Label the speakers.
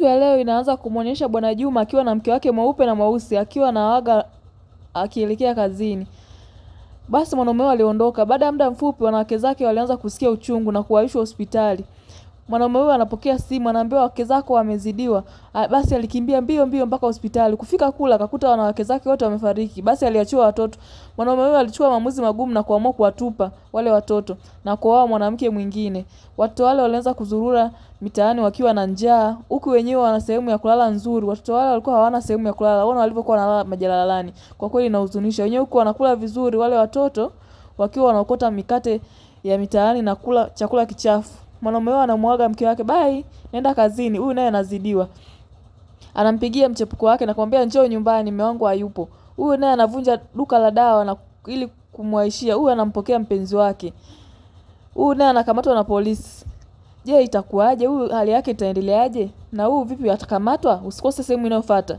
Speaker 1: ya leo inaanza kumuonyesha Bwana Juma akiwa na mke wake mweupe na mweusi akiwa na waga akielekea kazini. Basi mwanaume aliondoka. Baada ya muda mfupi wanawake zake walianza kusikia uchungu na kuwaishwa hospitali. Mwanaume huyo anapokea simu, anaambiwa wake zako wamezidiwa. Basi alikimbia mbio mbio mpaka hospitali. Kufika kula akakuta wanawake zake wote wamefariki. Basi aliachiwa watoto. Mwanaume huyo alichukua maamuzi magumu na kuamua kuwatupa wale watoto na kuoa mwanamke mwingine. Watoto wale walianza kuzurura mitaani wakiwa na njaa, huku wenyewe wana sehemu ya kulala nzuri. Watoto wale walikuwa hawana sehemu ya kulala. Waona walivyokuwa wanalala majalalani. Kwa kweli inahuzunisha. Wenyewe huko wanakula vizuri, wale watoto wakiwa wanaokota mikate ya mitaani na kula chakula kichafu. Mwanaume wao anamuaga mke wake, bye, nenda kazini. Huyu naye anazidiwa. Anampigia mchepuko wake na kumwambia njoo nyumbani, mume wangu hayupo. Huyu naye anavunja duka la dawa na ili kumwaishia. Huyu anampokea mpenzi wake. Huyu naye anakamatwa na polisi. Je, itakuwaje? Huyu hali yake itaendeleaje? Na huyu vipi atakamatwa? Usikose sehemu inayofuata.